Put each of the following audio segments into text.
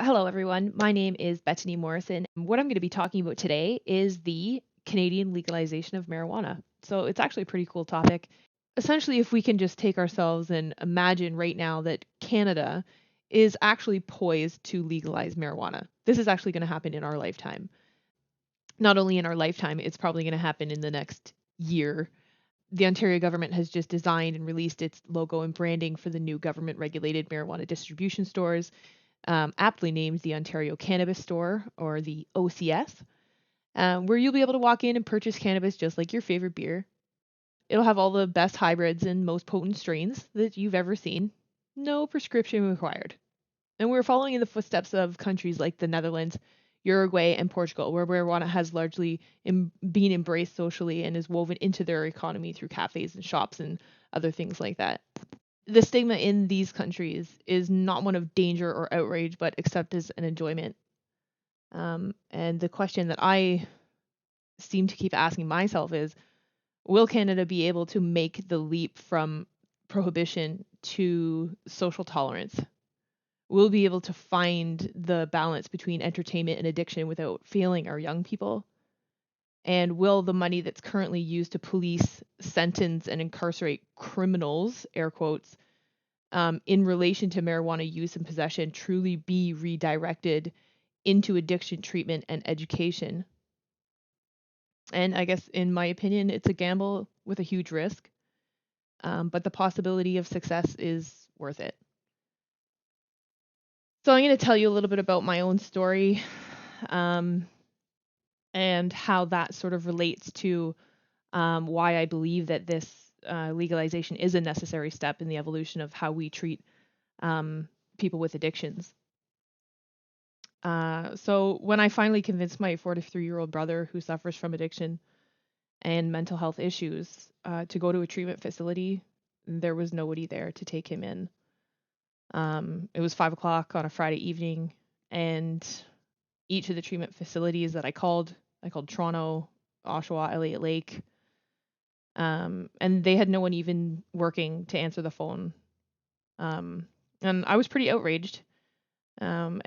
Hello everyone. My name is Bethany Morrison. What I'm going to be talking about today is the Canadian legalization of marijuana. So it's actually a pretty cool topic. Essentially, if we can just take ourselves and imagine right now that Canada is actually poised to legalize marijuana. This is actually going to happen in our lifetime. Not only in our lifetime, it's probably going to happen in the next year. The Ontario government has just designed and released its logo and branding for the new government regulated marijuana distribution stores, aptly named the Ontario Cannabis Store, or the OCS, where you'll be able to walk in and purchase cannabis just like your favorite beer. It'll have all the best hybrids and most potent strains that you've ever seen. No prescription required. And we're following in the footsteps of countries like the Netherlands, Uruguay, and Portugal, where marijuana has largely been embraced socially and is woven into their economy through cafes and shops and other things like that. The stigma in these countries is not one of danger or outrage, but acceptance and enjoyment. And the question that I seem to keep asking myself is, will Canada be able to make the leap from prohibition to social tolerance? Will we be able to find the balance between entertainment and addiction without failing our young people? And will the money that's currently used to police, sentence, and incarcerate criminals, air quotes, in relation to marijuana use and possession truly be redirected into addiction treatment and education? And I guess, in my opinion, it's a gamble with a huge risk, but the possibility of success is worth it. So I'm going to tell you a little bit about my own story, and how that sort of relates to why I believe that this legalization is a necessary step in the evolution of how we treat people with addictions. So when I finally convinced my 43-year-old brother who suffers from addiction and mental health issues to go to a treatment facility, there was nobody there to take him in. It was 5 o'clock on a Friday evening, and each of the treatment facilities that I called Toronto, Oshawa, Elliott Lake, and they had no one even working to answer the phone. And I was pretty outraged. And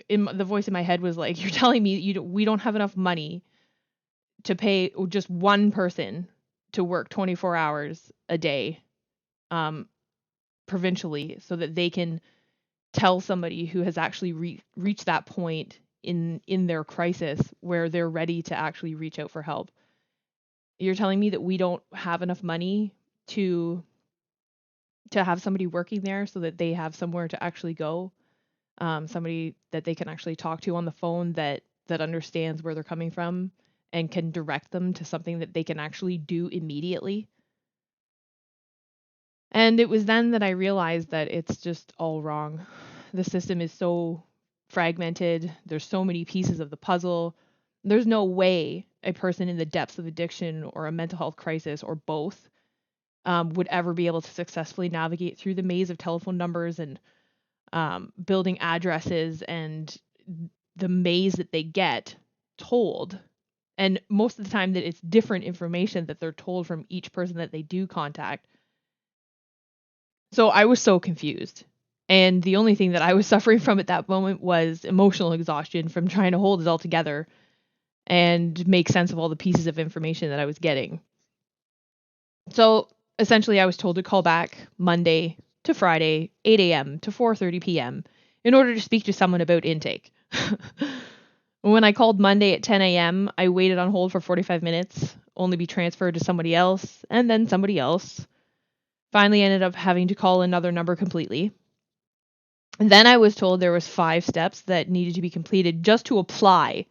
the voice in my head was like, "You're telling me we don't have enough money to pay just one person to work 24 hours a day, provincially, so that they can tell somebody who has actually reached that point in their crisis where they're ready to actually reach out for help. You're telling me that we don't have enough money to have somebody working there so that they have somewhere to actually go, somebody that they can actually talk to on the phone that understands where they're coming from and can direct them to something that they can actually do immediately." And it was then that I realized that it's just all wrong. The system is so fragmented. There's so many pieces of the puzzle. There's no way a person in the depths of addiction or a mental health crisis, or both, would ever be able to successfully navigate through the maze of telephone numbers and building addresses and the maze that they get told. And most of the time that it's different information that they're told from each person that they do contact. So I was so confused. And the only thing that I was suffering from at that moment was emotional exhaustion from trying to hold it all together and make sense of all the pieces of information that I was getting. So essentially, I was told to call back Monday to Friday, 8 a.m. to 4:30 p.m. in order to speak to someone about intake. When I called Monday at 10 a.m., I waited on hold for 45 minutes, only be transferred to somebody else, and then somebody else. Finally ended up having to call another number completely. And then I was told there was 5 steps that needed to be completed just to apply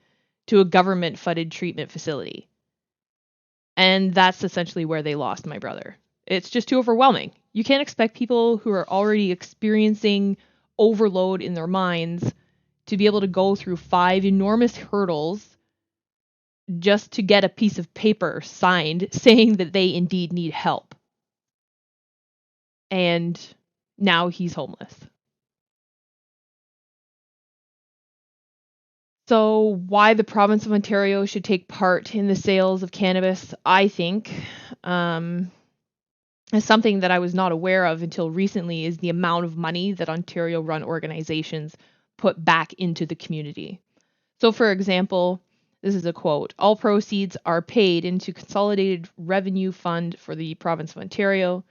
to a government-funded treatment facility. And that's essentially where they lost my brother. It's just too overwhelming. You can't expect people who are already experiencing overload in their minds to be able to go through 5 enormous hurdles just to get a piece of paper signed saying that they indeed need help. And now he's homeless. So why the province of Ontario should take part in the sales of cannabis, I think, is something that I was not aware of until recently, is the amount of money that Ontario-run organizations put back into the community. So, for example, this is a quote: "All proceeds are paid into Consolidated Revenue Fund for the Province of Ontario.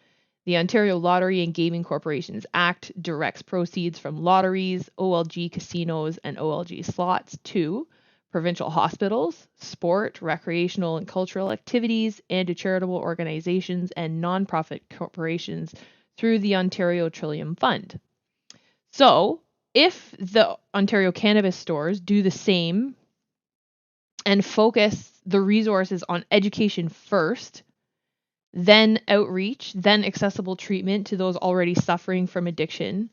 The Ontario Lottery and Gaming Corporations Act directs proceeds from lotteries, OLG casinos, and OLG slots to provincial hospitals, sport, recreational, and cultural activities, and to charitable organizations and nonprofit corporations through the Ontario Trillium Fund." So, if the Ontario cannabis stores do the same and focus the resources on education first, then outreach, then accessible treatment to those already suffering from addiction,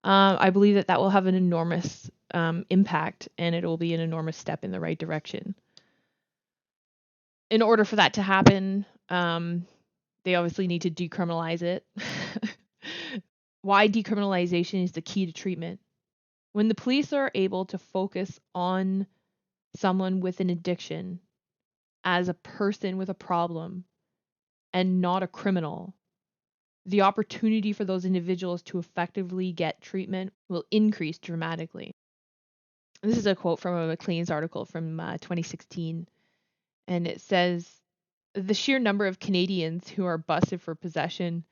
I believe that that will have an enormous impact, and it will be an enormous step in the right direction. In order for that to happen, they obviously need to decriminalize it. Why decriminalization is the key to treatment. When the police are able to focus on someone with an addiction as a person with a problem and not a criminal, the opportunity for those individuals to effectively get treatment will increase dramatically. This is a quote from a Maclean's article from 2016, and it says, "The sheer number of Canadians who are busted for possession,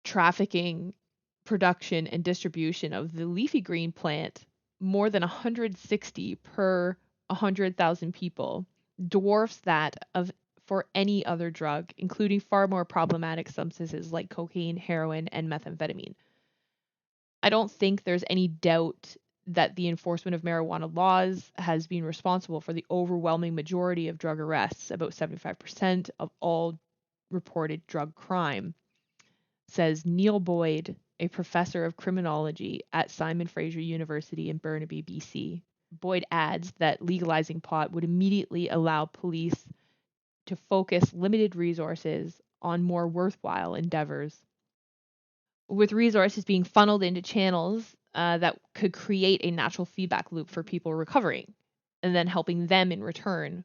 trafficking, production, and distribution of the leafy green plant, more than 160 per 100,000 people, dwarfs that of for any other drug, including far more problematic substances like cocaine, heroin, and methamphetamine." I don't think there's any doubt that the enforcement of marijuana laws has been responsible for the overwhelming majority of drug arrests, about 75% of all reported drug crime, says Neil Boyd, a professor of criminology at Simon Fraser University in Burnaby, BC. Boyd adds that legalizing pot would immediately allow police to focus limited resources on more worthwhile endeavors, with resources being funneled into channels that could create a natural feedback loop for people recovering, and then helping them in return.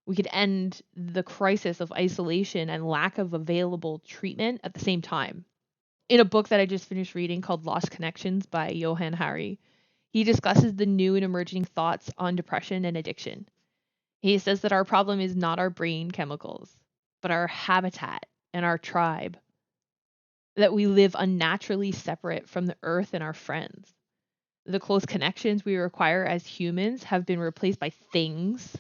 We could end the crisis of isolation and lack of available treatment at the same time. In a book that I just finished reading called Lost Connections by Johann Hari, he discusses the new and emerging thoughts on depression and addiction. He says that our problem is not our brain chemicals, but our habitat and our tribe, that we live unnaturally separate from the earth and our friends. The close connections we require as humans have been replaced by things,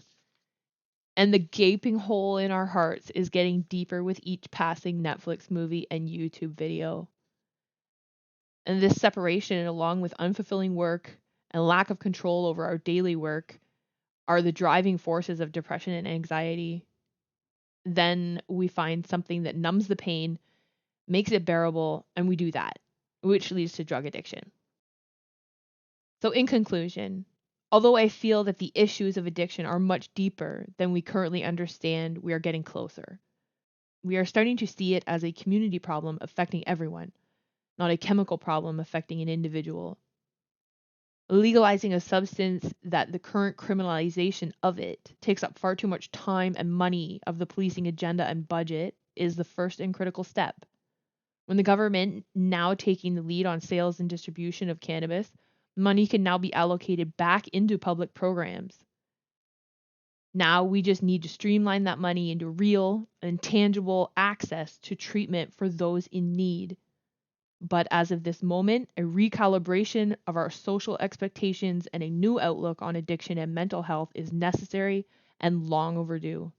and the gaping hole in our hearts is getting deeper with each passing Netflix movie and YouTube video. And this separation, along with unfulfilling work and lack of control over our daily work, are the driving forces of depression and anxiety. Then we find something that numbs the pain, makes it bearable, and we do that, which leads to drug addiction. So, in conclusion, although I feel that the issues of addiction are much deeper than we currently understand, we are getting closer. We are starting to see it as a community problem affecting everyone, not a chemical problem affecting an individual. Legalizing a substance that the current criminalization of it takes up far too much time and money of the policing agenda and budget is the first and critical step. When the government now taking the lead on sales and distribution of cannabis, money can now be allocated back into public programs. Now we just need to streamline that money into real and tangible access to treatment for those in need. But as of this moment, a recalibration of our social expectations and a new outlook on addiction and mental health is necessary and long overdue.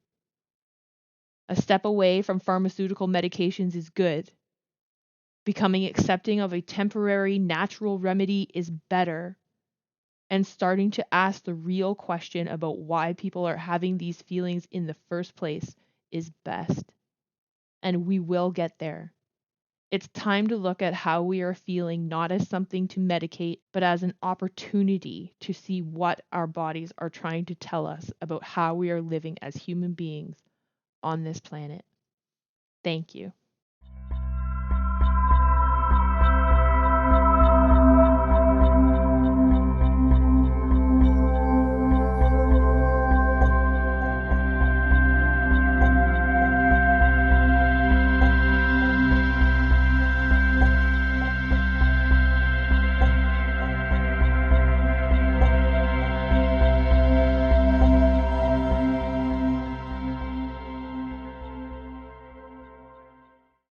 A step away from pharmaceutical medications is good. Becoming accepting of a temporary natural remedy is better. And starting to ask the real question about why people are having these feelings in the first place is best. And we will get there. It's time to look at how we are feeling not as something to medicate, but as an opportunity to see what our bodies are trying to tell us about how we are living as human beings on this planet. Thank you.